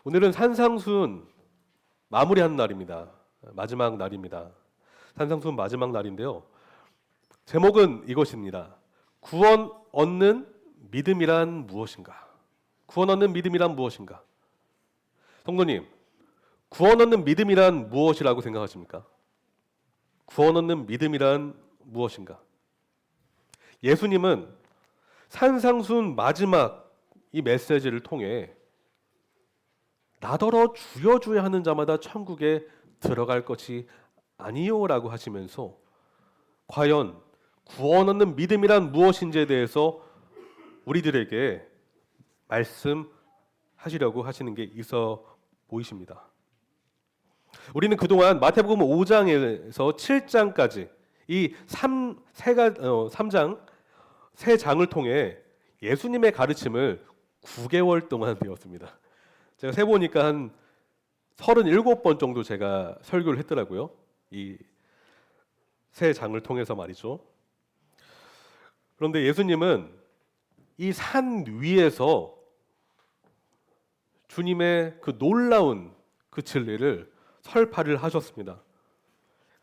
오늘은 산상순 마무리하는 날입니다. 마지막 날입니다. 산상순 마지막 날인데요. 제목은 이것입니다. 구원 얻는 믿음이란 무엇인가? 구원 얻는 믿음이란 무엇인가? 성도님, 구원 얻는 믿음이란 무엇이라고 생각하십니까? 구원 얻는 믿음이란 무엇인가? 예수님은 산상순 마지막 이 메시지를 통해 나더러 주여 주여 하는 자마다 천국에 들어갈 것이 아니요라고 하시면서 과연 구원 얻는 믿음이란 무엇인지에 대해서 우리들에게 말씀하시려고 하시는 게 있어 보이십니다. 우리는 그동안 마태복음 5장에서 7장까지 이 3장 세 장을 통해 예수님의 가르침을 9개월 동안 배웠습니다. 제가 세보니까 한 37번 정도 제가 설교를 했더라고요. 이 세 장을 통해서 말이죠. 그런데 예수님은 이 산 위에서 주님의 그 놀라운 그 진리를 설파를 하셨습니다.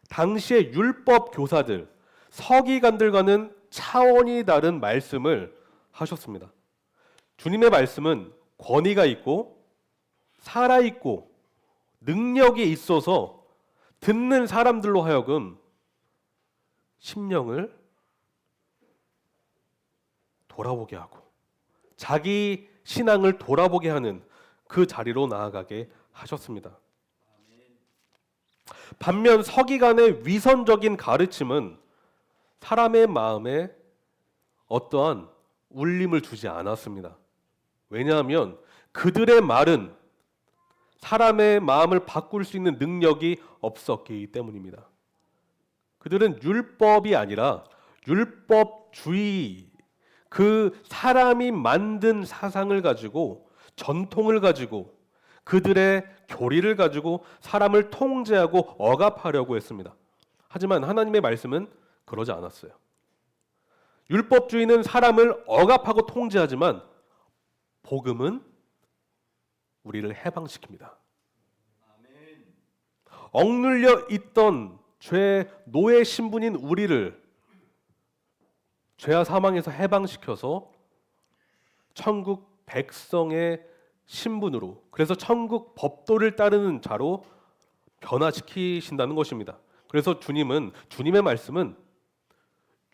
당시의 율법 교사들, 서기관들과는 차원이 다른 말씀을 하셨습니다. 주님의 말씀은 권위가 있고 살아있고 능력이 있어서 듣는 사람들로 하여금 심령을 돌아보게 하고 자기 신앙을 돌아보게 하는 그 자리로 나아가게 하셨습니다. 반면 서기관의 위선적인 가르침은 사람의 마음에 어떠한 울림을 주지 않았습니다. 왜냐하면 그들의 말은 사람의 마음을 바꿀 수 있는 능력이 없었기 때문입니다. 그들은 율법이 아니라 율법주의, 그 사람이 만든 사상을 가지고 전통을 가지고 그들의 교리를 가지고 사람을 통제하고 억압하려고 했습니다. 하지만 하나님의 말씀은 그러지 않았어요. 율법주의는 사람을 억압하고 통제하지만 복음은 우리를 해방시킵니다. 억눌려 있던 죄 노예 신분인 우리를 죄와 사망에서 해방시켜서 천국 백성의 신분으로, 그래서 천국 법도를 따르는 자로 변화시키신다는 것입니다. 그래서 주님의 말씀은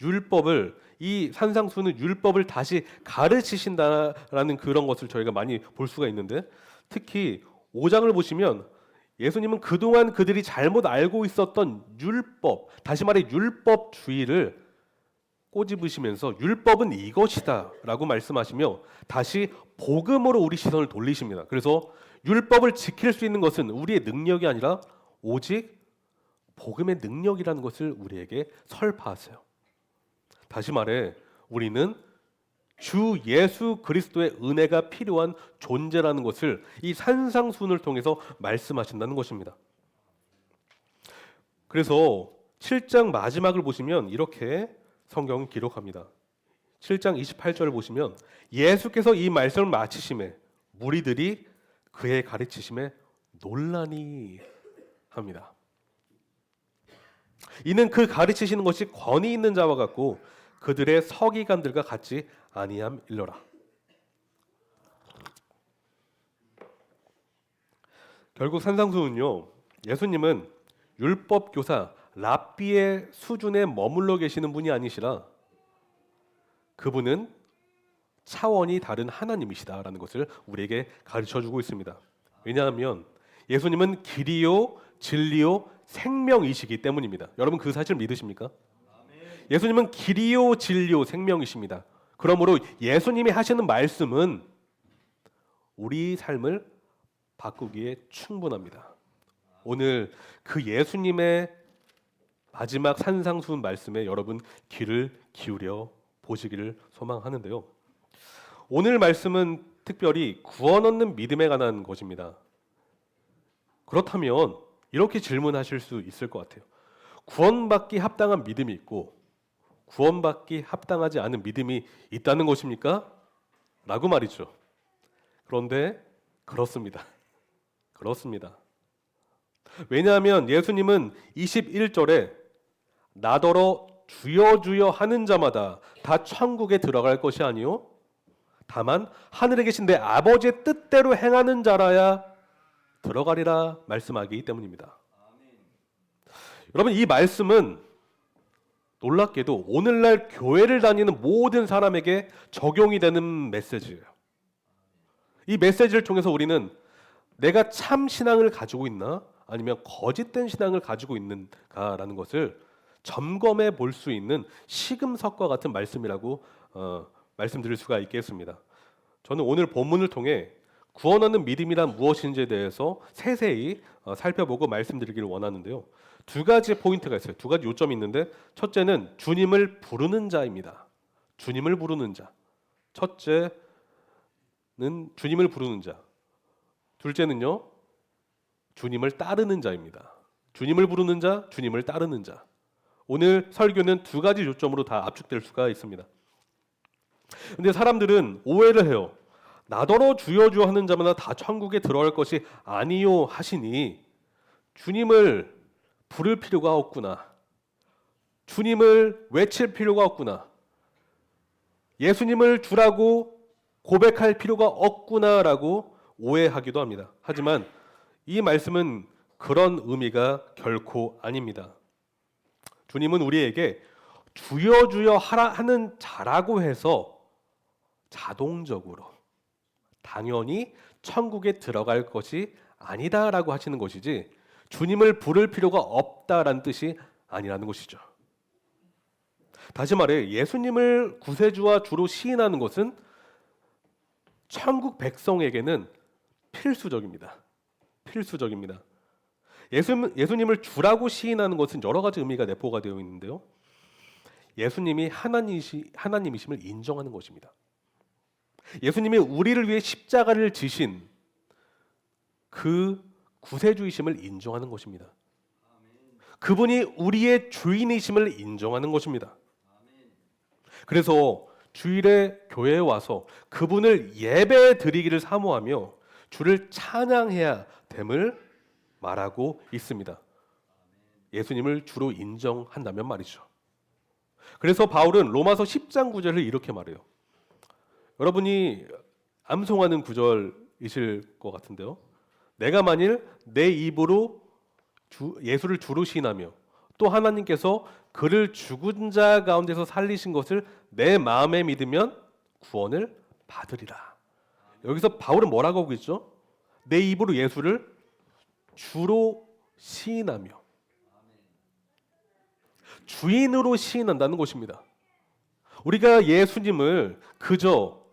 율법을, 이 산상수는 율법을 다시 가르치신다라는 그런 것을 저희가 많이 볼 수가 있는데, 특히 5장을 보시면 예수님은 그동안 그들이 잘못 알고 있었던 율법, 다시 말해 율법주의를 꼬집으시면서 율법은 이것이다 라고 말씀하시며 다시 복음으로 우리 시선을 돌리십니다. 그래서 율법을 지킬 수 있는 것은 우리의 능력이 아니라 오직 복음의 능력이라는 것을 우리에게 설파하세요. 다시 말해 우리는 주 예수 그리스도의 은혜가 필요한 존재라는 것을 이 산상순을 통해서 말씀하신다는 것입니다. 그래서 7장 마지막을 보시면 이렇게 성경은 기록합니다. 7장 28절을 보시면 예수께서 이 말씀을 마치심에 무리들이 그의 가르치심에 놀라니 합니다. 이는 그 가르치시는 것이 권위 있는 자와 같고 그들의 서기관들과 같지 아니함일러라. 결국 산상수는요, 예수님은 율법 교사 랍비의 수준에 머물러 계시는 분이 아니시라 그분은 차원이 다른 하나님이시다라는 것을 우리에게 가르쳐주고 있습니다. 왜냐하면 예수님은 길이요 진리요 생명이시기 때문입니다. 여러분 그 사실 믿으십니까? 예수님은 길이요 진리요 생명이십니다. 그러므로 예수님이 하시는 말씀은 우리 삶을 바꾸기에 충분합니다. 오늘 그 예수님의 마지막 산상수훈 말씀에 여러분 귀를 기울여 보시기를 소망하는데요. 오늘 말씀은 특별히 구원 얻는 믿음에 관한 것입니다. 그렇다면 이렇게 질문하실 수 있을 것 같아요. 구원받기 합당한 믿음이 있고 구원받기 합당하지 않은 믿음이 있다는 것입니까? 라고 말이죠. 그런데 그렇습니다. 그렇습니다. 왜냐하면 예수님은 21절에 나더러 주여 주여 하는 자마다 다 천국에 들어갈 것이 아니요 다만 하늘에 계신 내 아버지의 뜻대로 행하는 자라야 들어가리라 말씀하기 때문입니다. 여러분, 이 말씀은 놀랍게도 오늘날 교회를 다니는 모든 사람에게 적용이 되는 메시지예요. 이 메시지를 통해서 우리는 내가 참 신앙을 가지고 있나 아니면 거짓된 신앙을 가지고 있는가라는 것을 점검해 볼 수 있는 시금석과 같은 말씀이라고 말씀드릴 수가 있겠습니다. 저는 오늘 본문을 통해 구원하는 믿음이란 무엇인지에 대해서 세세히 살펴보고 말씀드리기를 원하는데요. 두 가지 포인트가 있어요. 두 가지 요점이 있는데, 첫째는 주님을 부르는 자입니다. 주님을 부르는 자. 첫째는 주님을 부르는 자. 둘째는요, 주님을 따르는 자입니다. 주님을 부르는 자, 주님을 따르는 자. 오늘 설교는 두 가지 요점으로 다 압축될 수가 있습니다. 근데 사람들은 오해를 해요. 나더러 주여 주여 하는 자마다 다 천국에 들어갈 것이 아니요 하시니 주님을 부를 필요가 없구나. 주님을 외칠 필요가 없구나. 예수님을 주라고 고백할 필요가 없구나라고 오해하기도 합니다. 하지만 이 말씀은 그런 의미가 결코 아닙니다. 주님은 우리에게 주여 주여 하라 하는 자라고 해서 자동적으로 당연히 천국에 들어갈 것이 아니다라고 하시는 것이지, 주님을 부를 필요가 없다라는 뜻이 아니라는 것이죠. 다시 말해 예수님을 구세주와 주로 시인하는 것은 천국 백성에게는 필수적입니다. 필수적입니다. 예수님을 주라고 시인하는 것은 여러 가지 의미가 내포가 되어 있는데요. 예수님이 하나님이심을 인정하는 것입니다. 예수님이 우리를 위해 십자가를 지신 그 구세주이심을 인정하는 것입니다. 그분이 우리의 주인이심을 인정하는 것입니다. 그래서 주일에 교회에 와서 그분을 예배 드리기를 사모하며 주를 찬양해야 됨을 말하고 있습니다. 예수님을 주로 인정한다면 말이죠. 그래서 바울은 로마서 10장 9절을 이렇게 말해요. 여러분이 암송하는 구절이실 것 같은데요. 내가 만일 내 입으로 예수를 주로 시인하며 또 하나님께서 그를 죽은 자 가운데서 살리신 것을 내 마음에 믿으면 구원을 받으리라. 여기서 바울은 뭐라고 하고 있죠? 내 입으로 예수를 주로 시인하며 주인으로 시인한다는 것입니다. 우리가 예수님을 그저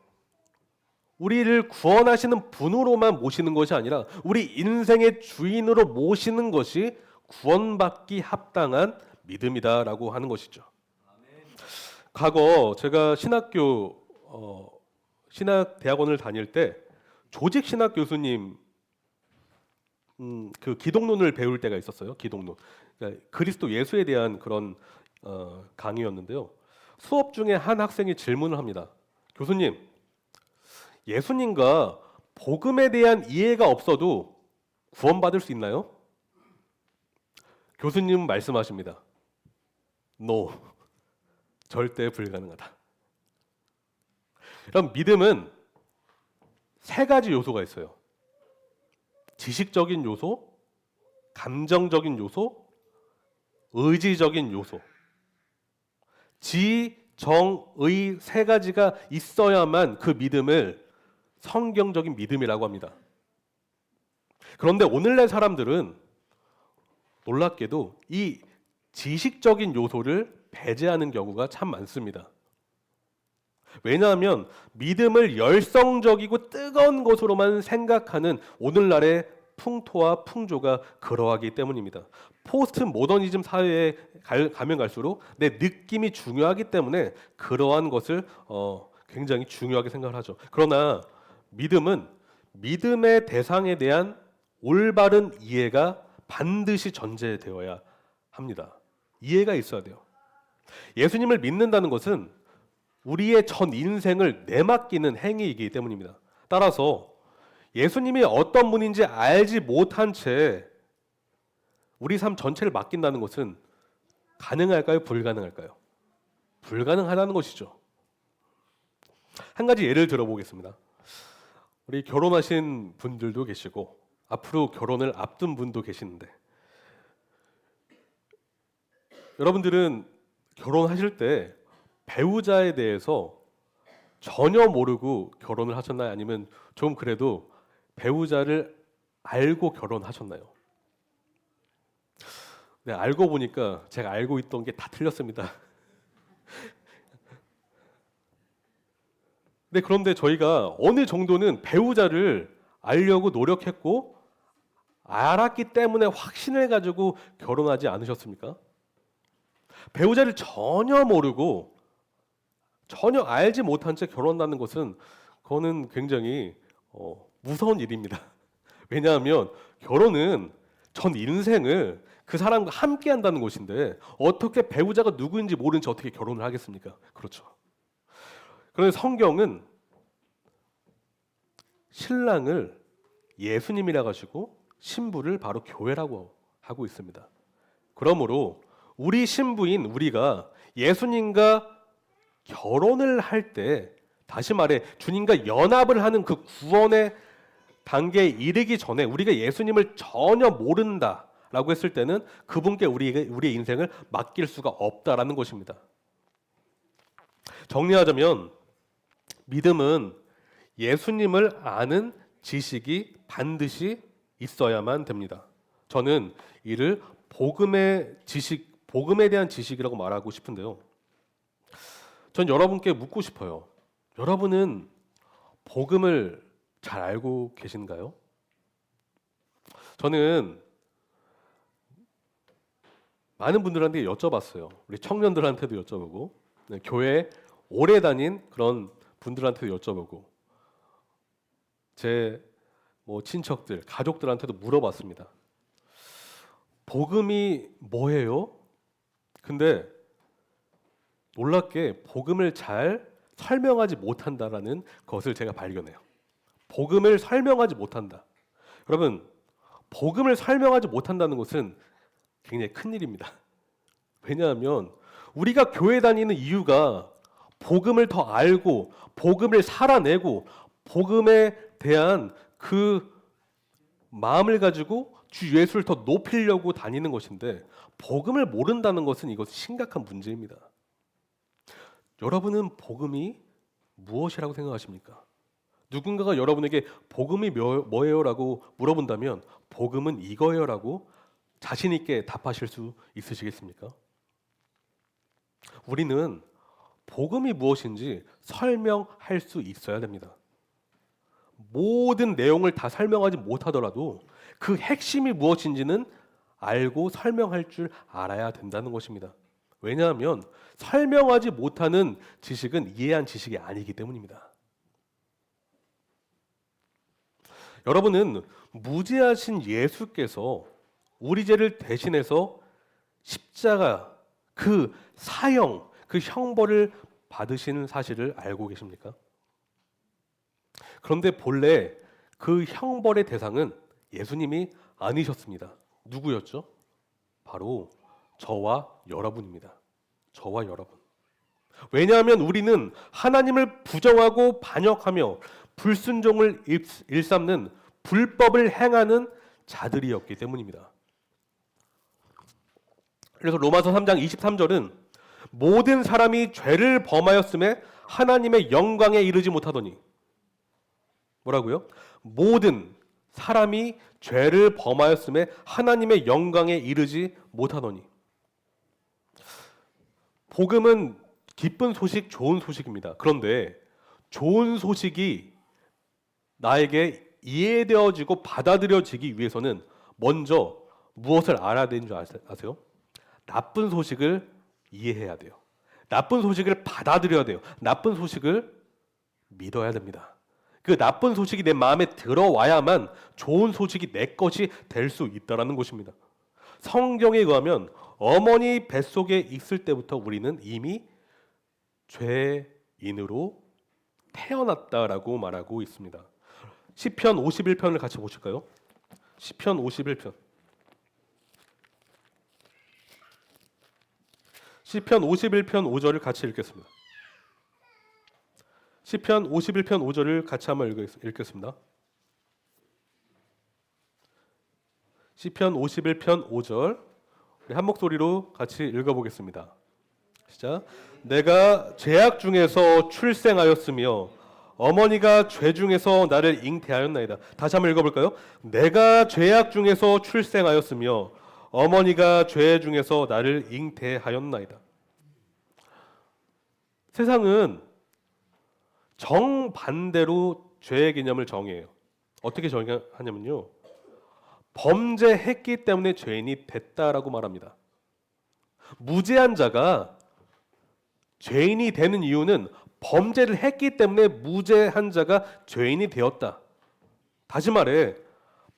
우리를 구원하시는 분으로만 모시는 것이 아니라 우리 인생의 주인으로 모시는 것이 구원받기 합당한 믿음이다라고 하는 것이죠. 과거 제가 신학대학원을 다닐 때 조직 신학 교수님 그 기독론을 배울 때가 있었어요. 기독론, 그러니까 그리스도 예수에 대한 그런 강의였는데요. 수업 중에 한 학생이 질문을 합니다. 교수님, 예수님과 복음에 대한 이해가 없어도 구원받을 수 있나요? 교수님은 말씀하십니다. No, 절대 불가능하다. 그럼 믿음은 세 가지 요소가 있어요. 지식적인 요소, 감정적인 요소, 의지적인 요소. 지, 정, 의 세 가지가 있어야만 그 믿음을 성경적인 믿음이라고 합니다. 그런데 오늘날 사람들은 놀랍게도 이 지식적인 요소를 배제하는 경우가 참 많습니다. 왜냐하면 믿음을 열성적이고 뜨거운 것으로만 생각하는 오늘날의 풍토와 풍조가 그러하기 때문입니다. 포스트 모더니즘 사회에 가면 갈수록 내 느낌이 중요하기 때문에 그러한 것을 굉장히 중요하게 생각을 하죠. 그러나 믿음은 믿음의 대상에 대한 올바른 이해가 반드시 전제되어야 합니다. 이해가 있어야 돼요. 예수님을 믿는다는 것은 우리의 전 인생을 내맡기는 행위이기 때문입니다. 따라서 예수님이 어떤 분인지 알지 못한 채 우리 삶 전체를 맡긴다는 것은 가능할까요? 불가능할까요? 불가능하다는 것이죠. 한 가지 예를 들어보겠습니다. 우리 결혼하신 분들도 계시고 앞으로 결혼을 앞둔 분도 계시는데, 여러분들은 결혼하실 때 배우자에 대해서 전혀 모르고 결혼을 하셨나요? 아니면 좀 그래도 배우자를 알고 결혼하셨나요? 네, 알고 보니까 제가 알고 있던 게 다 틀렸습니다. 네, 그런데 저희가 어느 정도는 배우자를 알려고 노력했고 알았기 때문에 확신을 가지고 결혼하지 않으셨습니까? 배우자를 전혀 모르고 전혀 알지 못한 채 결혼한다는 것은 그거는 굉장히 무서운 일입니다. 왜냐하면 결혼은 전 인생을 그 사람과 함께 한다는 것인데 어떻게 배우자가 누구인지 모른 채 어떻게 결혼을 하겠습니까? 그렇죠. 그런데 성경은 신랑을 예수님이라 가지고 신부를 바로 교회라고 하고 있습니다. 그러므로 우리 신부인 우리가 예수님과 결혼을 할 때, 다시 말해 주님과 연합을 하는 그 구원의 단계에 이르기 전에 우리가 예수님을 전혀 모른다라고 했을 때는 그분께 우리의 인생을 맡길 수가 없다라는 것입니다. 정리하자면 믿음은 예수님을 아는 지식이 반드시 있어야만 됩니다. 저는 이를 복음의 지식, 복음에 대한 지식이라고 말하고 싶은데요. 전 여러분께 묻고 싶어요. 여러분은 복음을 잘 알고 계신가요? 저는 많은 분들한테 여쭤봤어요. 우리 청년들한테도 여쭤보고, 교회 오래 다닌 그런 분들한테도 여쭤보고, 제 친척들, 가족들한테도 물어봤습니다. 복음이 뭐예요? 근데 놀랍게 복음을 잘 설명하지 못한다라는 것을 제가 발견해요. 복음을 설명하지 못한다. 여러분, 복음을 설명하지 못한다는 것은 굉장히 큰 일입니다. 왜냐하면 우리가 교회 다니는 이유가 복음을 더 알고 복음을 살아내고 복음에 대한 그 마음을 가지고 주 예수를 더 높이려고 다니는 것인데, 복음을 모른다는 것은 이것은 심각한 문제입니다. 여러분은 복음이 무엇이라고 생각하십니까? 누군가가 여러분에게 복음이 뭐예요? 라고 물어본다면 복음은 이거예요 라고 자신 있게 답하실 수 있으시겠습니까? 우리는 복음이 무엇인지 설명할 수 있어야 됩니다. 모든 내용을 다 설명하지 못하더라도 그 핵심이 무엇인지는 알고 설명할 줄 알아야 된다는 것입니다. 왜냐하면 설명하지 못하는 지식은 이해한 지식이 아니기 때문입니다. 여러분은 무죄하신 예수께서 우리 죄를 대신해서 십자가 그 사형, 그 형벌을 받으시는 사실을 알고 계십니까? 그런데 본래 그 형벌의 대상은 예수님이 아니셨습니다. 누구였죠? 바로 저와 여러분입니다. 저와 여러분. 왜냐하면 우리는 하나님을 부정하고 반역하며 불순종을 일삼는 불법을 행하는 자들이었기 때문입니다. 그래서 로마서 3장 23절은 모든 사람이 죄를 범하였음에 하나님의 영광에 이르지 못하더니, 뭐라고요? 모든 사람이 죄를 범하였음에 하나님의 영광에 이르지 못하더니. 복음은 기쁜 소식, 좋은 소식입니다. 그런데 좋은 소식이 나에게 이해되어지고 받아들여지기 위해서는 먼저 무엇을 알아야 되는 줄 아세요? 나쁜 소식을 이해해야 돼요. 나쁜 소식을 받아들여야 돼요. 나쁜 소식을 믿어야 됩니다. 그 나쁜 소식이 내 마음에 들어와야만 좋은 소식이 내 것이 될 수 있다는 것입니다. 성경에 의하면 어머니 뱃속에 있을 때부터 우리는 이미 죄인으로 태어났다라고 말하고 있습니다. 시편 51편을 같이 보실까요? 시편 51편. 시편 51편 5절을 같이 읽겠습니다. 시편 51편 5절을 같이 한번 읽겠습니다. 시편 51편 5절 우리 한 목소리로 같이 읽어보겠습니다. 시작. 내가 죄악 중에서 출생하였으며 어머니가 죄 중에서 나를 잉태하였나이다. 다시 한번 읽어볼까요? 내가 죄악 중에서 출생하였으며 어머니가 죄 중에서 나를 잉태하였나이다. 세상은 정반대로 죄의 개념을 정해요. 어떻게 정하냐면요, 범죄했기 때문에 죄인이 됐다라고 말합니다. 무죄한 자가 죄인이 되는 이유는 범죄를 했기 때문에 무죄한 자가 죄인이 되었다. 다시 말해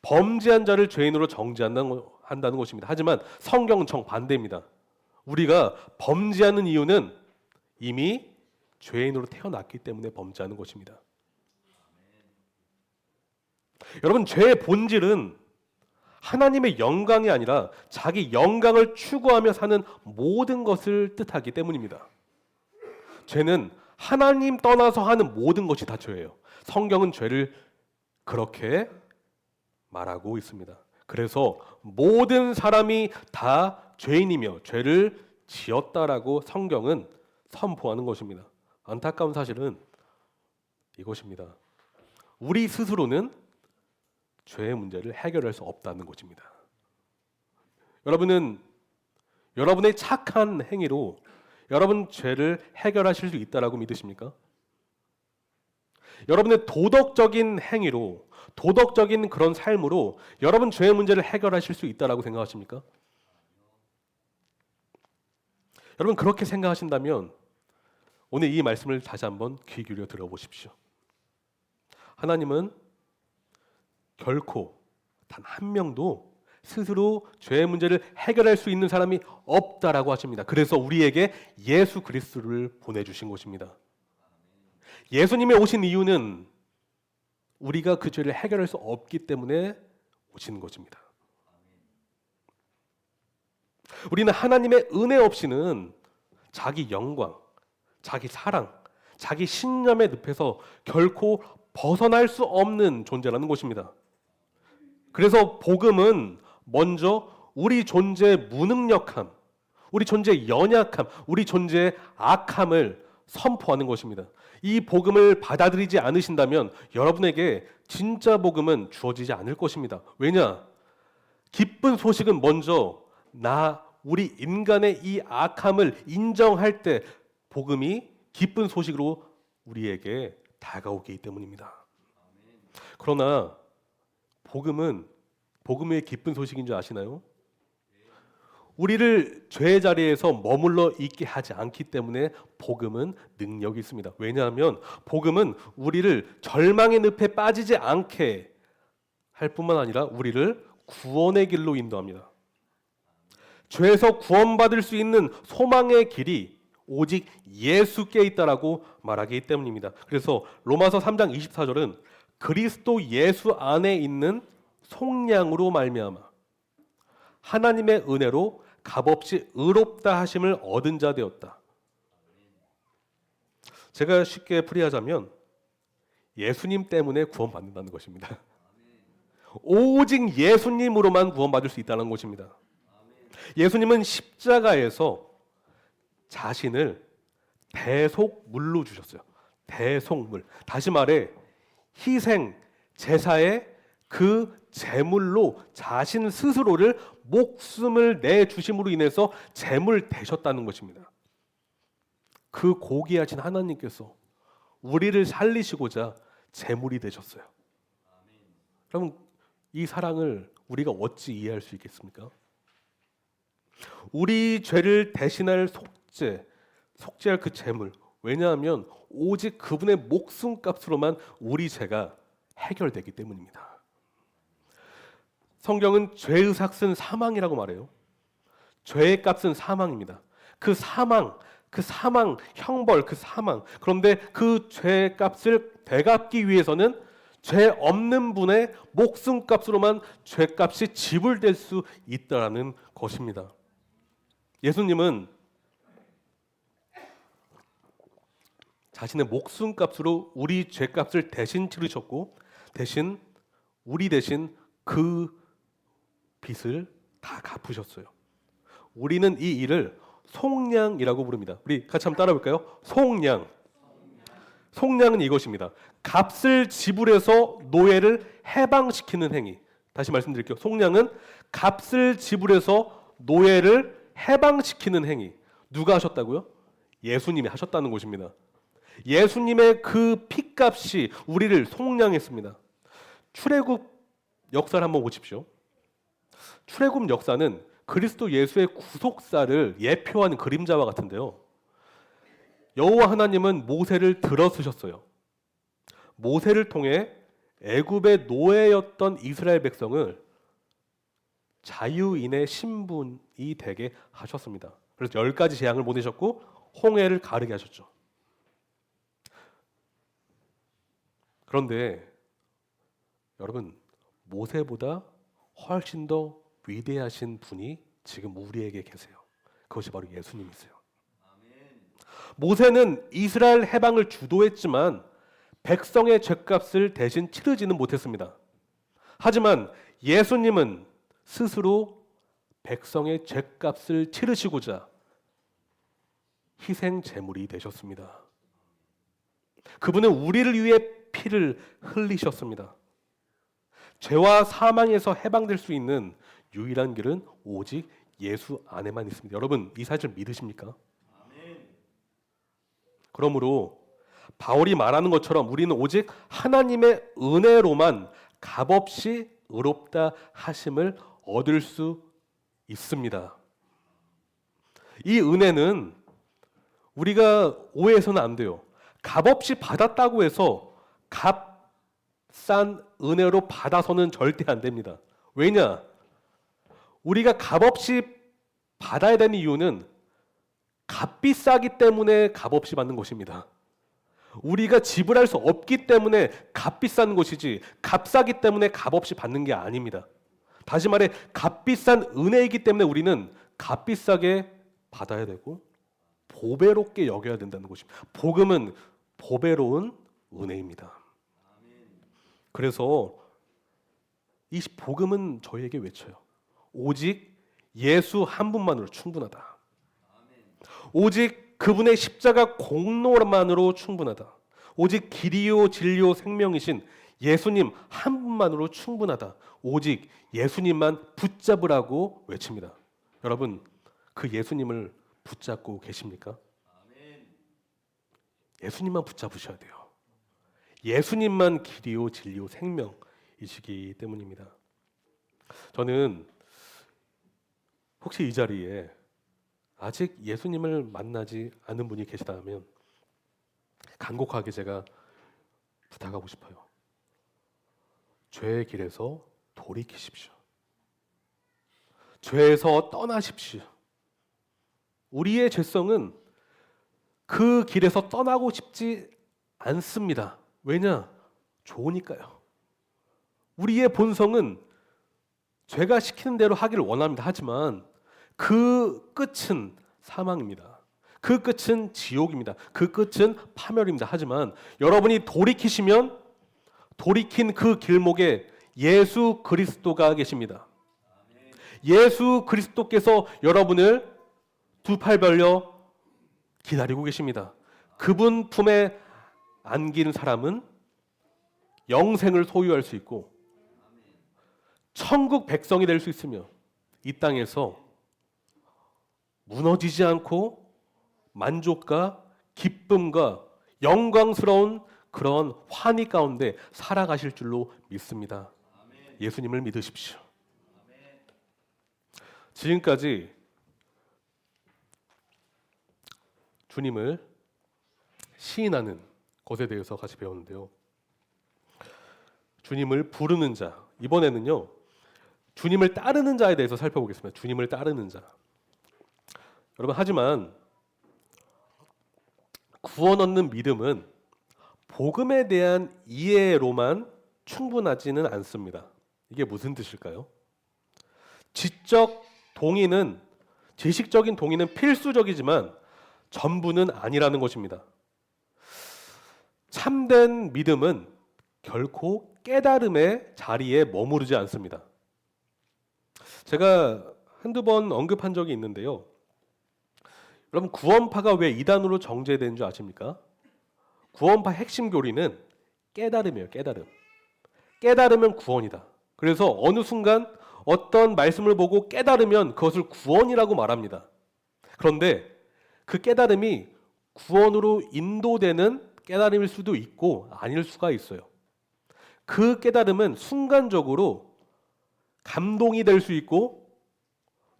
범죄한 자를 죄인으로 정죄한다는 것입니다. 하지만 성경은 정반대입니다. 우리가 범죄하는 이유는 이미 죄인으로 태어났기 때문에 범죄하는 것입니다. 여러분, 죄의 본질은 하나님의 영광이 아니라 자기 영광을 추구하며 사는 모든 것을 뜻하기 때문입니다. 죄는 하나님 떠나서 하는 모든 것이 다 죄예요. 성경은 죄를 그렇게 말하고 있습니다. 그래서 모든 사람이 다 죄인이며 죄를 지었다라고 성경은 선포하는 것입니다. 안타까운 사실은 이것입니다. 우리 스스로는 죄의 문제를 해결할 수 없다는 것입니다. 여러분은 여러분의 착한 행위로 여러분 죄를 해결하실 수 있다라고 믿으십니까? 여러분의 도덕적인 행위로, 도덕적인 그런 삶으로 여러분 죄의 문제를 해결하실 수 있다라고 생각하십니까? 여러분, 그렇게 생각하신다면 오늘 이 말씀을 다시 한번 귀 기울여 들어보십시오. 하나님은 결코 단 한 명도 스스로 죄의 문제를 해결할 수 있는 사람이 없다라고 하십니다. 그래서 우리에게 예수 그리스도를 보내주신 것입니다. 예수님이 오신 이유는 우리가 그 죄를 해결할 수 없기 때문에 오신 것입니다. 우리는 하나님의 은혜 없이는 자기 영광, 자기 사랑, 자기 신념의 늪에서 결코 벗어날 수 없는 존재라는 것입니다. 그래서 복음은 먼저 우리 존재의 무능력함, 우리 존재의 연약함, 우리 존재의 악함을 선포하는 것입니다. 이 복음을 받아들이지 않으신다면 여러분에게 진짜 복음은 주어지지 않을 것입니다. 왜냐? 기쁜 소식은 먼저 우리 인간의 이 악함을 인정할 때 복음이 기쁜 소식으로 우리에게 다가오기 때문입니다. 그러나 복음의 기쁜 소식인 줄 아시나요? 우리를 죄의 자리에서 머물러 있게 하지 않기 때문에 복음은 능력이 있습니다. 왜냐하면 복음은 우리를 절망의 늪에 빠지지 않게 할 뿐만 아니라 우리를 구원의 길로 인도합니다. 죄에서 구원받을 수 있는 소망의 길이 오직 예수께 있다라고 말하기 때문입니다. 그래서 로마서 3장 24절은 그리스도 예수 안에 있는 속량으로 말미암아 하나님의 은혜로 값없이 의롭다 하심을 얻은 자 되었다. 제가 쉽게 풀이하자면 예수님 때문에 구원받는다는 것입니다. 오직 예수님으로만 구원받을 수 있다는 것입니다. 예수님은 십자가에서 자신을 대속물로 주셨어요. 대속물. 다시 말해 희생, 제사의 그 제물로 자신 스스로를 목숨을 내주심으로 인해서 제물 되셨다는 것입니다. 그 고귀하신 하나님께서 우리를 살리시고자 제물이 되셨어요. 그럼 이 사랑을 우리가 어찌 이해할 수 있겠습니까? 우리 죄를 대신할 속죄할 그 제물. 왜냐하면 오직 그분의 목숨값으로만 우리 죄가 해결되기 때문입니다. 성경은 죄의 삭은 사망이라고 말해요. 죄의 값은 사망입니다. 그 사망, 형벌, 그 사망. 그런데 그 죄의 값을 되갚기 위해서는 죄 없는 분의 목숨값으로만 죄값이 지불될 수 있다라는 것입니다. 예수님은 자신의 목숨값으로 우리 죄값을 대신 치르셨고 우리 대신 그 빚을 다 갚으셨어요. 우리는 이 일을 속량이라고 부릅니다. 우리 같이 한번 따라 볼까요? 속량. 속량은 이것입니다. 값을 지불해서 노예를 해방시키는 행위. 다시 말씀드릴게요. 속량은 값을 지불해서 노예를 해방시키는 행위. 누가 하셨다고요? 예수님이 하셨다는 것입니다. 예수님의 그 피값이 우리를 속량했습니다. 출애굽 역사를 한번 보십시오. 출애굽 역사는 그리스도 예수의 구속사를 예표하는 그림자와 같은데요. 여호와 하나님은 모세를 들어쓰셨어요. 모세를 통해 애굽의 노예였던 이스라엘 백성을 자유인의 신분이 되게 하셨습니다. 그래서 10가지 재앙을 보내셨고 홍해를 가르게 하셨죠. 그런데 여러분, 모세보다 훨씬 더 위대하신 분이 지금 우리에게 계세요. 그것이 바로 예수님이세요. 모세는 이스라엘 해방을 주도했지만 백성의 죄값을 대신 치르지는 못했습니다. 하지만 예수님은 스스로 백성의 죄값을 치르시고자 희생 제물이 되셨습니다. 그분은 우리를 위해 피를 흘리셨습니다. 죄와 사망에서 해방될 수 있는 유일한 길은 오직 예수 안에만 있습니다. 여러분, 이 사실을 믿으십니까? 그러므로 바울이 말하는 것처럼 우리는 오직 하나님의 은혜로만 값없이 의롭다 하심을 얻을 수 있습니다. 이 은혜는 우리가 오해해서는 안 돼요. 값없이 받았다고 해서 값싼 은혜로 받아서는 절대 안 됩니다. 왜냐? 우리가 값없이 받아야 되는 이유는 값이 싸기 때문에 값없이 받는 것입니다. 우리가 지불할 수 없기 때문에 값이 싼 것이지 값싸기 때문에 값없이 받는 게 아닙니다. 다시 말해 값이 싼 은혜이기 때문에 우리는 값이 싸게 받아야 되고 보배롭게 여겨야 된다는 것입니다. 복음은 보배로운 은혜입니다. 그래서 이 복음은 저희에게 외쳐요. 오직 예수 한 분만으로 충분하다. 오직 그분의 십자가 공로만으로 충분하다. 오직 길이요 진리요 생명이신 예수님 한 분만으로 충분하다. 오직 예수님만 붙잡으라고 외칩니다. 여러분, 그 예수님을 붙잡고 계십니까? 예수님만 붙잡으셔야 돼요. 예수님만 길이요 진리요 생명이시기 때문입니다. 저는 혹시 이 자리에 아직 예수님을 만나지 않은 분이 계시다면 간곡하게 제가 부탁하고 싶어요. 죄의 길에서 돌이키십시오. 죄에서 떠나십시오. 우리의 죄성은 그 길에서 떠나고 싶지 않습니다. 왜냐? 좋으니까요. 우리의 본성은 죄가 시키는 대로 하기를 원합니다. 하지만 그 끝은 사망입니다. 그 끝은 지옥입니다. 그 끝은 파멸입니다. 하지만 여러분이 돌이키시면 돌이킨 그 길목에 예수 그리스도가 계십니다. 예수 그리스도께서 여러분을 두 팔 벌려 기다리고 계십니다. 그분 품에 안긴 사람은 영생을 소유할 수 있고 천국 백성이 될 수 있으며 이 땅에서 무너지지 않고 만족과 기쁨과 영광스러운 그런 환희 가운데 살아가실 줄로 믿습니다. 예수님을 믿으십시오. 지금까지 주님을 시인하는 것에 대해서 같이 배웠는데요. 주님을 부르는 자, 이번에는요 주님을 따르는 자에 대해서 살펴보겠습니다. 주님을 따르는 자. 여러분, 하지만 구원 얻는 믿음은 복음에 대한 이해로만 충분하지는 않습니다. 이게 무슨 뜻일까요? 지적 동의는 지식적인 동의는 필수적이지만 전부는 아니라는 것입니다. 참된 믿음은 결코 깨달음의 자리에 머무르지 않습니다. 제가 한두 번 언급한 적이 있는데요. 여러분, 구원파가 왜 이단으로 정죄된 줄 아십니까? 구원파 핵심 교리는 깨달음이에요. 깨달음. 깨달으면 구원이다. 그래서 어느 순간 어떤 말씀을 보고 깨달으면 그것을 구원이라고 말합니다. 그런데 그 깨달음이 구원으로 인도되는 깨달음일 수도 있고 아닐 수가 있어요. 그 깨달음은 순간적으로 감동이 될 수 있고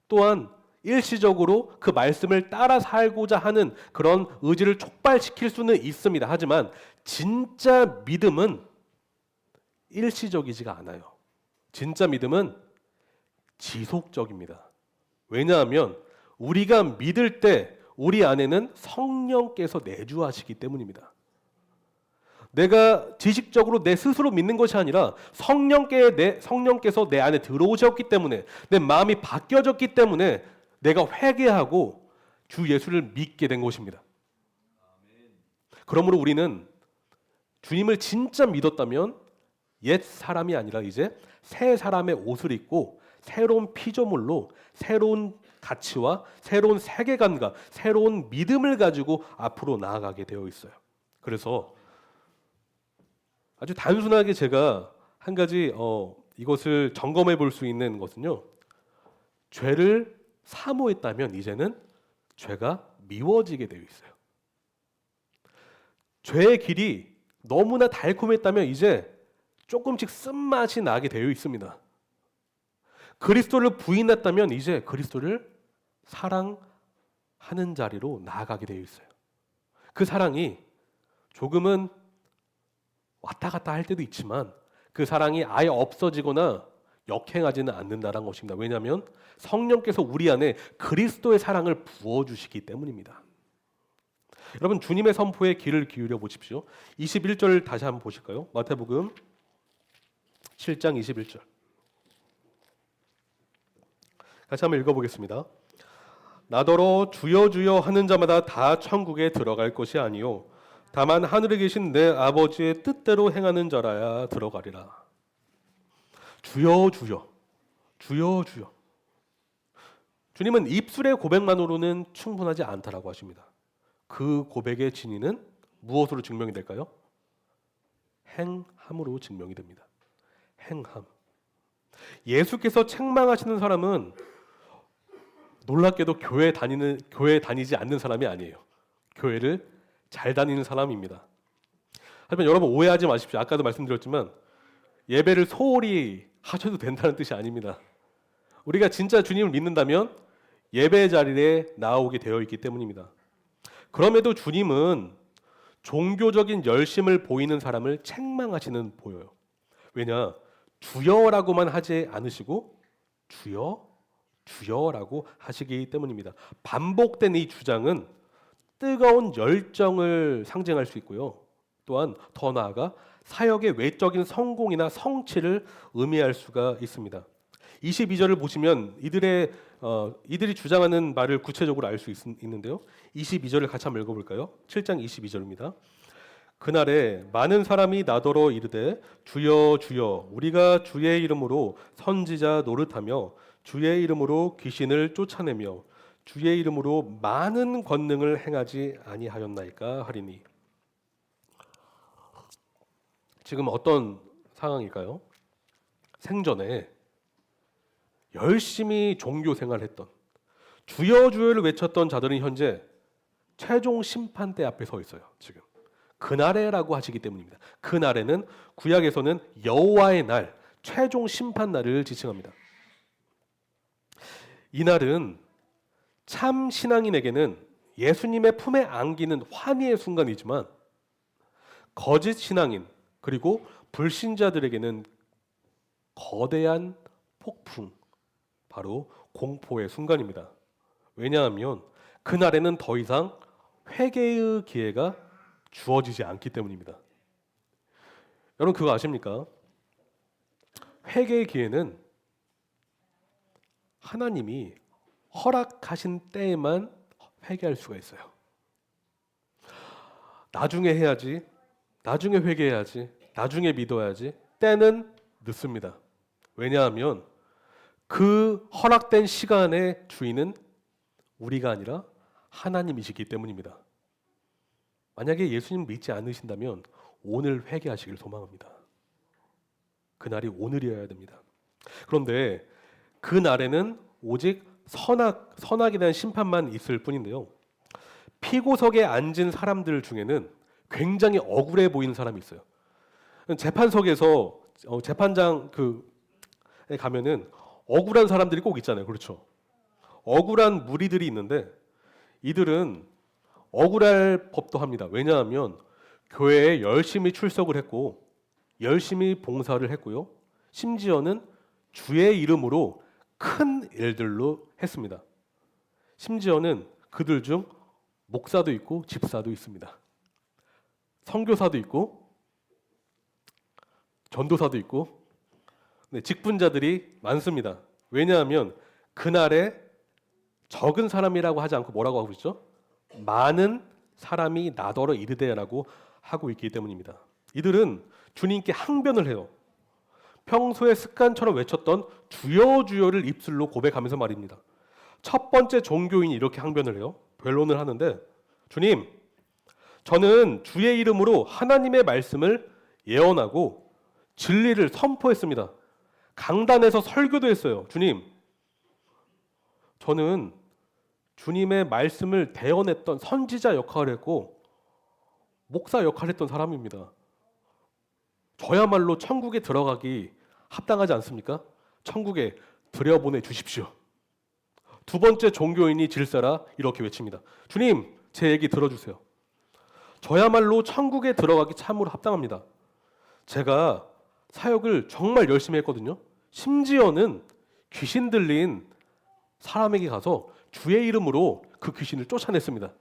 또한 일시적으로 그 말씀을 따라 살고자 하는 그런 의지를 촉발시킬 수는 있습니다. 하지만 진짜 믿음은 일시적이지가 않아요. 진짜 믿음은 지속적입니다. 왜냐하면 우리가 믿을 때 우리 안에는 성령께서 내주하시기 때문입니다. 내가 지식적으로 내 스스로 믿는 것이 아니라 성령께서 내 안에 들어오셨기 때문에, 내 마음이 바뀌어졌기 때문에 내가 회개하고 주 예수를 믿게 된 것입니다. 그러므로 우리는 주님을 진짜 믿었다면 옛 사람이 아니라 이제 새 사람의 옷을 입고 새로운 피조물로 새로운 가치와 새로운 세계관과 새로운 믿음을 가지고 앞으로 나아가게 되어 있어요. 그래서 아주 단순하게 제가 한 가지 이것을 점검해 볼 수 있는 것은요. 죄를 사모했다면 이제는 죄가 미워지게 되어 있어요. 죄의 길이 너무나 달콤했다면 이제 조금씩 쓴맛이 나게 되어 있습니다. 그리스도를 부인했다면 이제 그리스도를 사랑하는 자리로 나아가게 되어 있어요. 그 사랑이 조금은 왔다 갔다 할 때도 있지만 그 사랑이 아예 없어지거나 역행하지는 않는다는 것입니다. 왜냐하면 성령께서 우리 안에 그리스도의 사랑을 부어주시기 때문입니다. 여러분, 주님의 선포에 귀를 기울여 보십시오. 21절 다시 한번 보실까요? 마태복음 7장 21절 같이 한번 읽어보겠습니다. 나더러 주여 주여 하는 자마다 다 천국에 들어갈 것이 아니요 다만 하늘에 계신 내 아버지의 뜻대로 행하는 자라야 들어가리라. 주여 주여 주여 주여. 주님은 입술의 고백만으로는 충분하지 않다라고 하십니다. 그 고백의 진위는 무엇으로 증명이 될까요? 행함으로 증명이 됩니다. 행함. 예수께서 책망하시는 사람은 놀랍게도 교회 다니지 않는 사람이 아니에요. 교회를 잘 다니는 사람입니다. 하지만 여러분 오해하지 마십시오. 아까도 말씀드렸지만 예배를 소홀히 하셔도 된다는 뜻이 아닙니다. 우리가 진짜 주님을 믿는다면 예배 자리에 나오게 되어 있기 때문입니다. 그럼에도 주님은 종교적인 열심을 보이는 사람을 책망하시는 보여요. 왜냐? 주여라고만 하지 않으시고 주여 주여라고 하시기 때문입니다. 반복된 이 주장은 뜨거운 열정을 상징할 수 있고요. 또한 더 나아가 사역의 외적인 성공이나 성취를 의미할 수가 있습니다. 22절을 보시면 이들이 주장하는 말을 구체적으로 알 수 있는데요. 22절을 같이 한번 읽어볼까요? 7장 22절입니다. 그날에 많은 사람이 나더러 이르되 주여 주여 우리가 주의 이름으로 선지자 노릇하며 주의 이름으로 귀신을 쫓아내며 주의 이름으로 많은 권능을 행하지 아니하였나이까 하리니. 지금 어떤 상황일까요? 생전에 열심히 종교 생활했던 주여 주여를 외쳤던 자들은 현재 최종 심판대 앞에 서 있어요. 지금 그날에라고 하시기 때문입니다. 그날에는 구약에서는 여호와의 날, 최종 심판 날을 지칭합니다. 이날은 참 신앙인에게는 예수님의 품에 안기는 환희의 순간이지만 거짓 신앙인 그리고 불신자들에게는 거대한 폭풍, 바로 공포의 순간입니다. 왜냐하면 그날에는 더 이상 회개의 기회가 주어지지 않기 때문입니다. 여러분 그거 아십니까? 회개의 기회는 하나님이 허락하신 때에만 회개할 수가 있어요. 나중에 해야지, 나중에 회개해야지, 나중에 믿어야지, 때는 늦습니다. 왜냐하면 그 허락된 시간의 주인은 우리가 아니라 하나님이시기 때문입니다. 만약에 예수님 믿지 않으신다면 오늘 회개하시길 소망합니다. 그날이 오늘이어야 됩니다. 그런데 그 날에는 오직 선악에 대한 심판만 있을 뿐인데요. 피고석에 앉은 사람들 중에는 굉장히 억울해 보이는 사람이 있어요. 재판석에서 재판장에 가면은 억울한 사람들이 꼭 있잖아요. 그렇죠? 억울한 무리들이 있는데 이들은 억울할 법도 합니다. 왜냐하면 교회에 열심히 출석을 했고 열심히 봉사를 했고요. 심지어는 주의 이름으로 큰 일들로 했습니다. 심지어는 그들 중 목사도 있고 집사도 있습니다. 선교사도 있고 전도사도 있고 직분자들이 많습니다. 왜냐하면 그날에 적은 사람이라고 하지 않고 뭐라고 하고 있죠? 많은 사람이 나더러 이르되라고 하고 있기 때문입니다. 이들은 주님께 항변을 해요. 평소에 습관처럼 외쳤던 주여 주여를 입술로 고백하면서 말입니다. 첫 번째 종교인이 이렇게 항변을 해요. 변론을 하는데 주님, 저는 주의 이름으로 하나님의 말씀을 예언하고 진리를 선포했습니다. 강단에서 설교도 했어요. 주님, 저는 주님의 말씀을 대언했던 선지자 역할을 했고 목사 역할을 했던 사람입니다. 저야말로 천국에 들어가기 합당하지 않습니까? 천국에 들여보내 주십시오. 두 번째 종교인이 질세라 이렇게 외칩니다. 주님, 제 얘기 들어주세요. 저야말로 천국에 들어가기 참으로 합당합니다. 제가 사역을 정말 열심히 했거든요. 심지어는 귀신 들린 사람에게 가서 주의 이름으로 그 귀신을 쫓아냈습니다.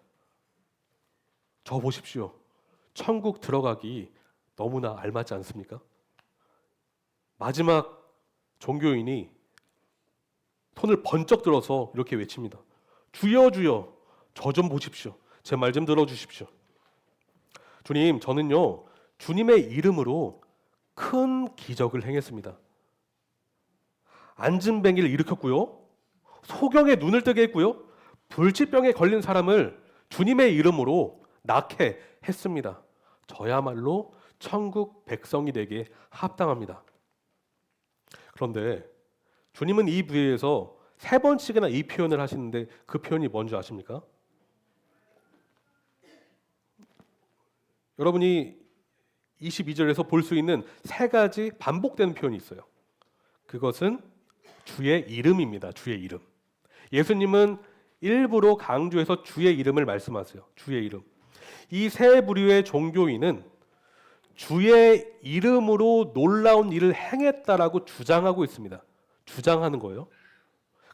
저 보십시오. 천국 들어가기 너무나 알맞지 않습니까? 마지막 종교인이 손을 번쩍 들어서 이렇게 외칩니다. 주여 주여, 저 좀 보십시오. 제 말 좀 들어주십시오. 주님, 저는요 주님의 이름으로 큰 기적을 행했습니다. 안진뱅이를 일으켰고요, 소경의 눈을 뜨게 했고요, 불치병에 걸린 사람을 주님의 이름으로 낫게 했습니다. 저야말로 천국 백성이 되기에 합당합니다. 그런데 주님은 이 부에서 3번씩이나 이 표현을 하시는데 그 표현이 뭔지 아십니까? 여러분이 22절에서 볼 수 있는 3가지 반복되는 표현이 있어요. 그것은 주의 이름입니다. 주의 이름. 예수님은 일부러 강조해서 주의 이름을 말씀하세요. 주의 이름. 이 세 부류의 종교인은 주의 이름으로 놀라운 일을 행했다라고 주장하고 있습니다. 주장하는 거예요.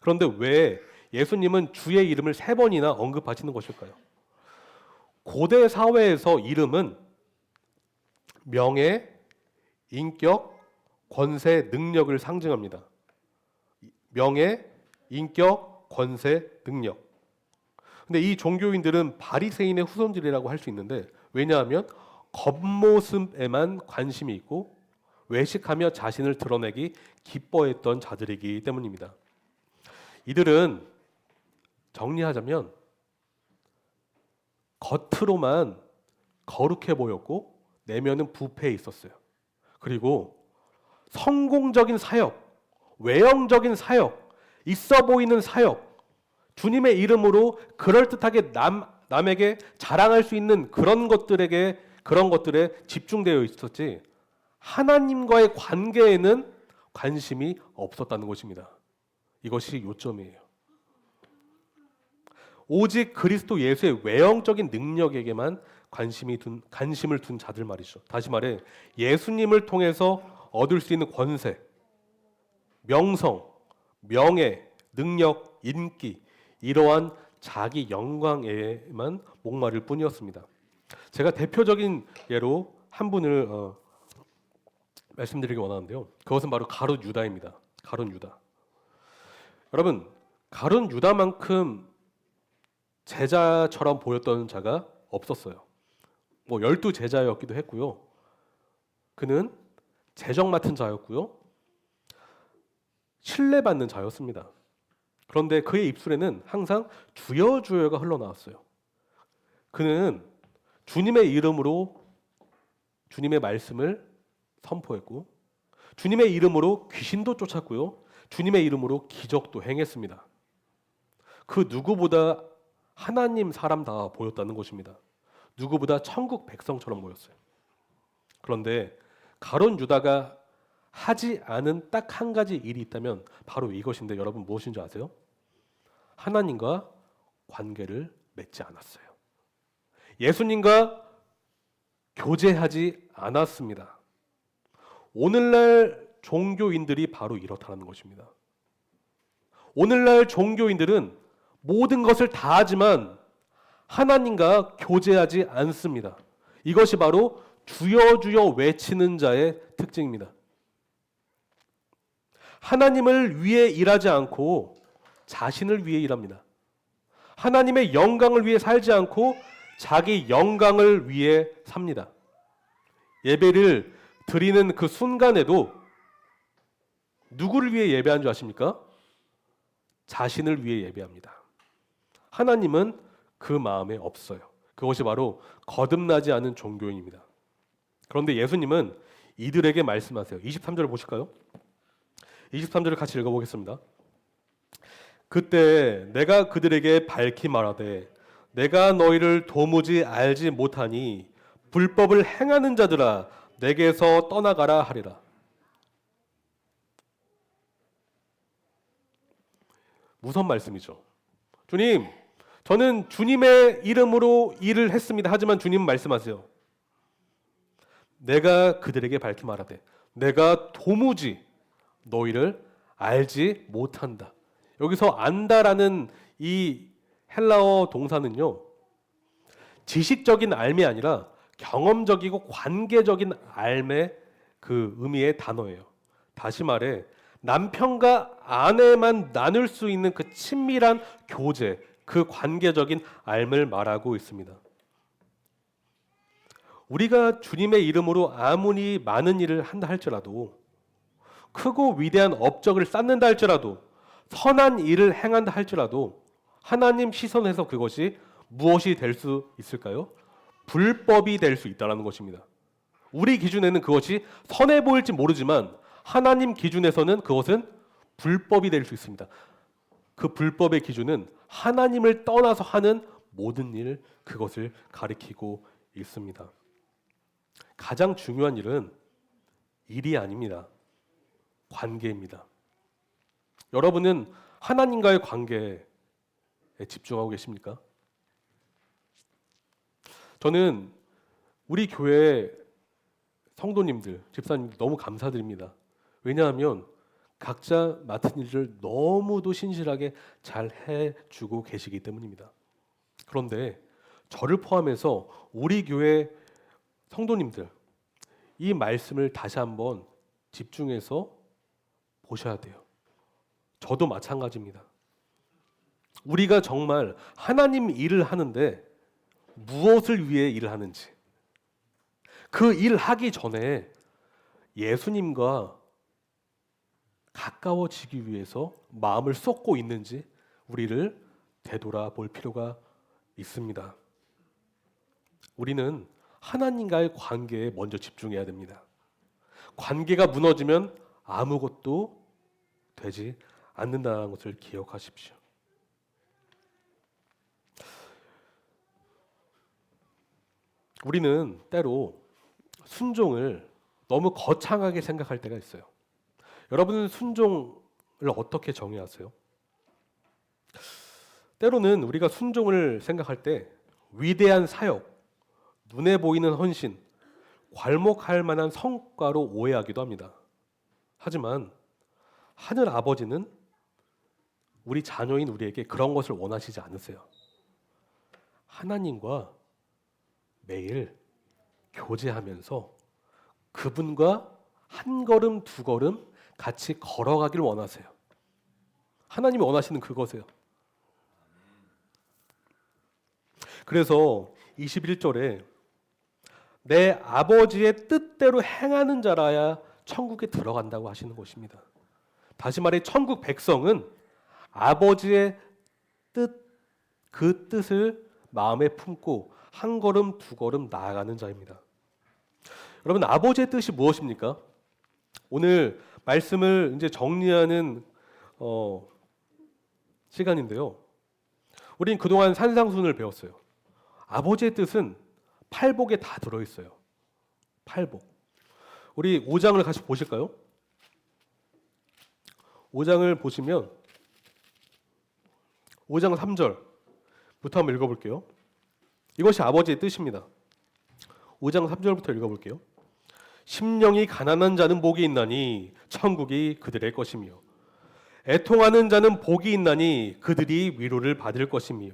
그런데 왜 예수님은 주의 이름을 3번이나 언급하시는 것일까요? 고대 사회에서 이름은 명예, 인격, 권세, 능력을 상징합니다. 명예, 인격, 권세, 능력. 근데 이 종교인들은 바리새인의 후손들이라고 할 수 있는데, 왜냐하면 겉모습에만 관심이 있고 외식하며 자신을 드러내기 기뻐했던 자들이기 때문입니다. 이들은 정리하자면 겉으로만 거룩해 보였고 내면은 부패해 있었어요. 그리고 성공적인 사역, 외형적인 사역, 있어 보이는 사역, 주님의 이름으로 그럴듯하게 남에게 자랑할 수 있는 그런 것들에 집중되어 있었지 하나님과의 관계에는 관심이 없었다는 것입니다. 이것이 요점이에요. 오직 그리스도 예수의 외형적인 능력에게만 관심을 둔 자들 말이죠. 다시 말해 예수님을 통해서 얻을 수 있는 권세, 명성, 명예, 능력, 인기, 이러한 자기 영광에만 목마를 뿐이었습니다. 제가 대표적인 예로 한 분을 말씀드리기 원하는데요. 그것은 바로 가룟 유다입니다. 가룟 유다. 여러분, 가룟 유다만큼 제자처럼 보였던 자가 없었어요. 12제자였기도 했고요. 그는 재정 맡은 자였고요. 신뢰받는 자였습니다. 그런데 그의 입술에는 항상 주여 주여가 흘러나왔어요. 그는 주님의 이름으로 주님의 말씀을 선포했고 주님의 이름으로 귀신도 쫓았고요. 주님의 이름으로 기적도 행했습니다. 그 누구보다 하나님 사람다 보였다는 것입니다. 누구보다 천국 백성처럼 보였어요. 그런데 가룟 유다가 하지 않은 딱 한 가지 일이 있다면 바로 이것인데 여러분 무엇인 줄 아세요? 하나님과 관계를 맺지 않았어요. 예수님과 교제하지 않았습니다. 오늘날 종교인들이 바로 이렇다는 것입니다. 오늘날 종교인들은 모든 것을 다 하지만 하나님과 교제하지 않습니다. 이것이 바로 주여 주여 외치는 자의 특징입니다. 하나님을 위해 일하지 않고 자신을 위해 일합니다. 하나님의 영광을 위해 살지 않고 자기 영광을 위해 삽니다. 예배를 드리는 그 순간에도 누구를 위해 예배한 줄 아십니까? 자신을 위해 예배합니다. 하나님은 그 마음에 없어요. 그것이 바로 거듭나지 않은 종교인입니다. 그런데 예수님은 이들에게 말씀하세요. 23절을 보실까요? 23절을 같이 읽어보겠습니다. 그때 내가 그들에게 밝히 말하되 내가 너희를 도무지 알지 못하니 불법을 행하는 자들아 내게서 떠나가라 하리라. 무슨 말씀이죠? 주님, 저는 주님의 이름으로 일을 했습니다. 하지만 주님은 말씀하세요. 내가 그들에게 밝히 말하되 내가 도무지 너희를 알지 못한다. 여기서 안다라는 이 헬라어 동사는요, 지식적인 알미 아니라 경험적이고 관계적인 알의 그 의미의 단어예요. 다시 말해 남편과 아내만 나눌 수 있는 그 친밀한 교제, 그 관계적인 알을 말하고 있습니다. 우리가 주님의 이름으로 아무리 많은 일을 한다 할지라도, 크고 위대한 업적을 쌓는다 할지라도, 선한 일을 행한다 할지라도 하나님 시선에서 그것이 무엇이 될 수 있을까요? 불법이 될 수 있다는 것입니다. 우리 기준에는 그것이 선해 보일지 모르지만 하나님 기준에서는 그것은 불법이 될 수 있습니다. 그 불법의 기준은 하나님을 떠나서 하는 모든 일, 그것을 가리키고 있습니다. 가장 중요한 일은 일이 아닙니다. 관계입니다. 여러분은 하나님과의 관계에 집중하고 계십니까? 저는 우리 교회 성도님들, 집사님들 너무 감사드립니다. 왜냐하면 각자 맡은 일을 너무도 신실하게 잘 해주고 계시기 때문입니다. 그런데 저를 포함해서 우리 교회 성도님들, 이 말씀을 다시 한번 집중해서 보셔야 돼요. 저도 마찬가지입니다. 우리가 정말 하나님 일을 하는데 무엇을 위해 일을 하는지, 그 일 하기 전에 예수님과 가까워지기 위해서 마음을 쏟고 있는지 우리를 되돌아볼 필요가 있습니다. 우리는 하나님과의 관계에 먼저 집중해야 됩니다. 관계가 무너지면 아무것도 되지 않는다는 것을 기억하십시오. 우리는 때로 순종을 너무 거창하게 생각할 때가 있어요. 여러분은 순종을 어떻게 정의하세요? 때로는 우리가 순종을 생각할 때 위대한 사역, 눈에 보이는 헌신, 괄목할 만한 성과로 오해하기도 합니다. 하지만 하늘 아버지는 우리 자녀인 우리에게 그런 것을 원하시지 않으세요. 하나님과 매일 교제하면서 그분과 한 걸음 두 걸음 같이 걸어가길 원하세요. 하나님이 원하시는 그것이에요. 그래서 21절에 내 아버지의 뜻대로 행하는 자라야 천국에 들어간다고 하시는 것입니다. 다시 말해 천국 백성은 아버지의 뜻, 그 뜻을 마음에 품고 한 걸음 두 걸음 나아가는 자입니다. 여러분, 아버지의 뜻이 무엇입니까? 오늘 말씀을 이제 정리하는 시간인데요. 우린 그동안 산상순을 배웠어요. 아버지의 뜻은 팔복에 다 들어있어요. 팔복. 우리 5장을 같이 보실까요? 5장을 보시면 5장 3절부터 한번 읽어볼게요. 이것이 아버지의 뜻입니다. 5장 3절부터 읽어볼게요. 심령이 가난한 자는 복이 있나니 천국이 그들의 것이며 애통하는 자는 복이 있나니 그들이 위로를 받을 것이며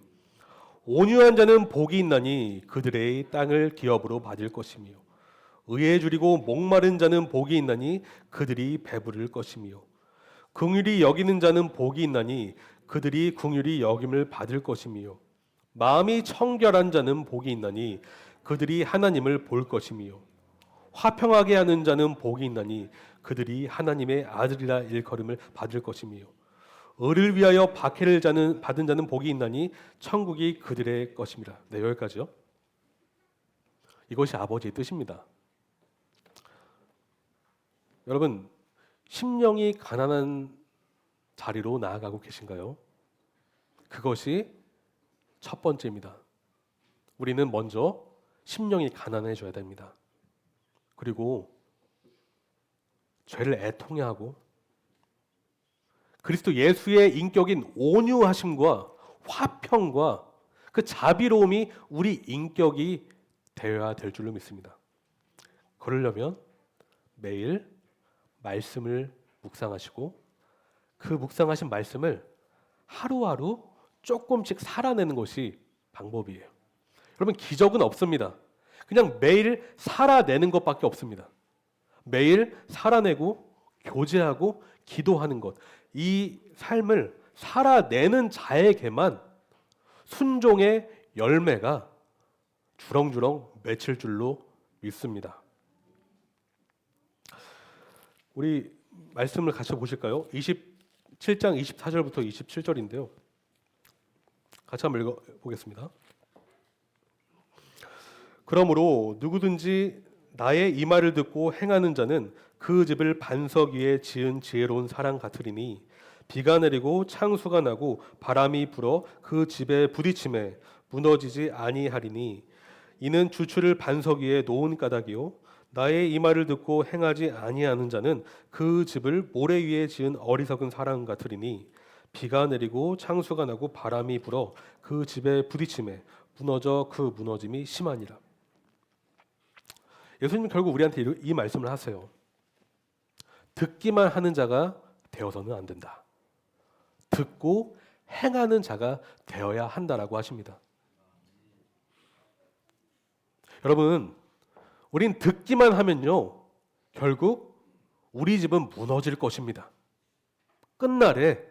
온유한 자는 복이 있나니 그들의 땅을 기업으로 받을 것이며 의에 줄이고 목마른 자는 복이 있나니 그들이 배부를 것이며 긍휼히 여기는 자는 복이 있나니 그들이 긍휼히 여김을 받을 것이며 마음이 청결한 자는 복이 있나니 그들이 하나님을 볼 것이며 화평하게 하는 자는 복이 있나니 그들이 하나님의 아들이라 일컬음을 받을 것이며 을을 위하여 박해를 받은 자는 복이 있나니 천국이 그들의 것입니다. 네, 여기까지요. 이것이 아버지의 뜻입니다. 여러분, 심령이 가난한 자리로 나아가고 계신가요? 그것이 첫 번째입니다. 우리는 먼저 심령이 가난해져야 됩니다. 그리고 죄를 애통해하고 그리스도 예수의 인격인 온유하심과 화평과 그 자비로움이 우리 인격이 되어야 될 줄로 믿습니다. 그러려면 매일 말씀을 묵상하시고 그 묵상하신 말씀을 하루하루 조금씩 살아내는 것이 방법이에요. 여러분, 기적은 없습니다. 그냥 매일 살아내는 것밖에 없습니다. 매일 살아내고 교제하고 기도하는 것, 이 삶을 살아내는 자에게만 순종의 열매가 주렁주렁 맺힐 줄로 믿습니다. 우리 말씀을 같이 보실까요? 27장 24절부터 27절인데요. 같이 한번 읽어보겠습니다. 그러므로 누구든지 나의 이 말을 듣고 행하는 자는 그 집을 반석 위에 지은 지혜로운 사람 같으리니 비가 내리고 창수가 나고 바람이 불어 그 집에 부딪힘에 무너지지 아니하리니 이는 주추를 반석 위에 놓은 까닭이요 나의 이 말을 듣고 행하지 아니하는 자는 그 집을 모래 위에 지은 어리석은 사람 같으리니 비가 내리고 창수가 나고 바람이 불어 그 집에 부딪힘에 무너져 그 무너짐이 심하니라. 예수님은 결국 우리한테 이 말씀을 하세요. 듣기만 하는 자가 되어서는 안 된다. 듣고 행하는 자가 되어야 한다라고 하십니다. 여러분, 우린 듣기만 하면요, 결국 우리 집은 무너질 것입니다. 끝날에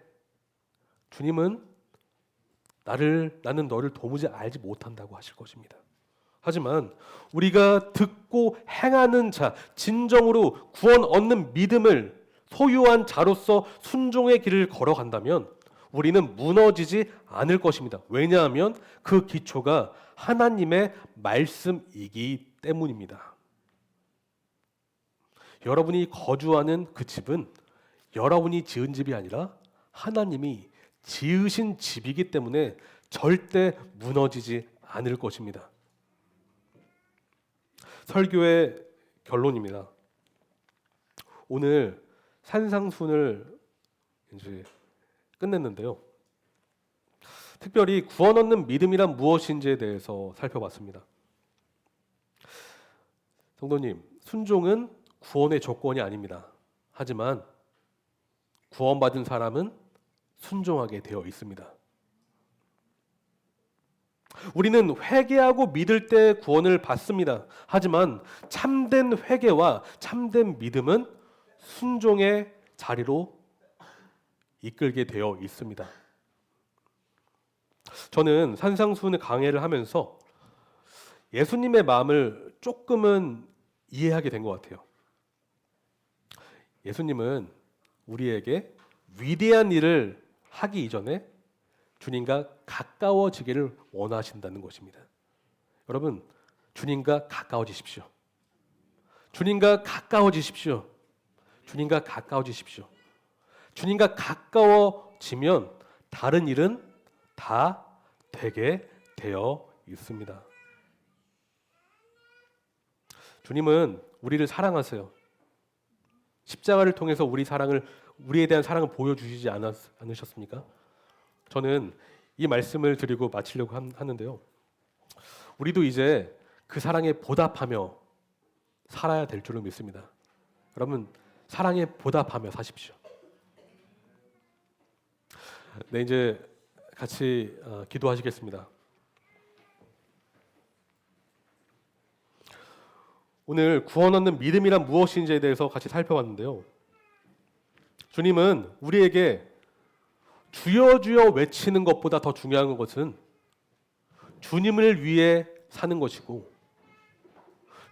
주님은 나는 너를 도무지 알지 못한다고 하실 것입니다. 하지만 우리가 듣고 행하는 자, 진정으로 구원 얻는 믿음을 소유한 자로서 순종의 길을 걸어간다면 우리는 무너지지 않을 것입니다. 왜냐하면 그 기초가 하나님의 말씀이기 때문입니다. 여러분이 거주하는 그 집은 여러분이 지은 집이 아니라 하나님이 지으신 집이기 때문에 절대 무너지지 않을 것입니다. 설교의 결론입니다. 오늘 산상순을 이제 끝냈는데요. 특별히 구원 얻는 믿음이란 무엇인지에 대해서 살펴봤습니다. 성도님, 순종은 구원의 조건이 아닙니다. 하지만 구원받은 사람은 순종하게 되어 있습니다. 우리는 회개하고 믿을 때 구원을 받습니다. 하지만 참된 회개와 참된 믿음은 순종의 자리로 이끌게 되어 있습니다. 저는 산상수훈의 강해를 하면서 예수님의 마음을 조금은 이해하게 된 것 같아요. 예수님은 우리에게 위대한 일을 하기 이전에 주님과 가까워지기를 원하신다는 것입니다. 여러분, 주님과 가까워지십시오. 주님과 가까워지십시오. 주님과 가까워지십시오. 주님과 가까워지면 다른 일은 다 되게 되어 있습니다. 주님은 우리를 사랑하세요. 십자가를 통해서 우리에 대한 사랑을 보여주시지 않으셨습니까? 저는 이 말씀을 드리고 마치려고 하는데요. 우리도 이제 그 사랑에 보답하며 살아야 될 줄을 믿습니다. 여러분, 사랑에 보답하며 사십시오. 네, 이제 같이 기도하시겠습니다. 오늘 구원 얻는 믿음이란 무엇인지에 대해서 같이 살펴봤는데요. 주님은 우리에게 주여 주여 외치는 것보다 더 중요한 것은 주님을 위해 사는 것이고,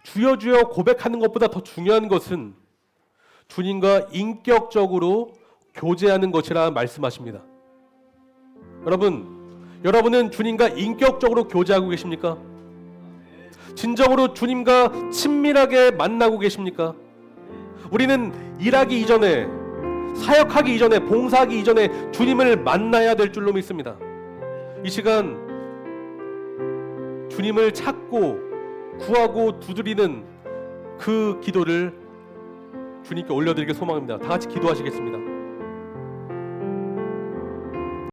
주여 주여 고백하는 것보다 더 중요한 것은 주님과 인격적으로 교제하는 것이라 말씀하십니다. 여러분은 주님과 인격적으로 교제하고 계십니까? 진정으로 주님과 친밀하게 만나고 계십니까? 우리는 일하기 이전에, 사역하기 이전에, 봉사하기 이전에 주님을 만나야 될 줄로 믿습니다. 이 시간 주님을 찾고 구하고 두드리는 그 기도를 주님께 올려드리길 소망합니다. 다 같이 기도하시겠습니다.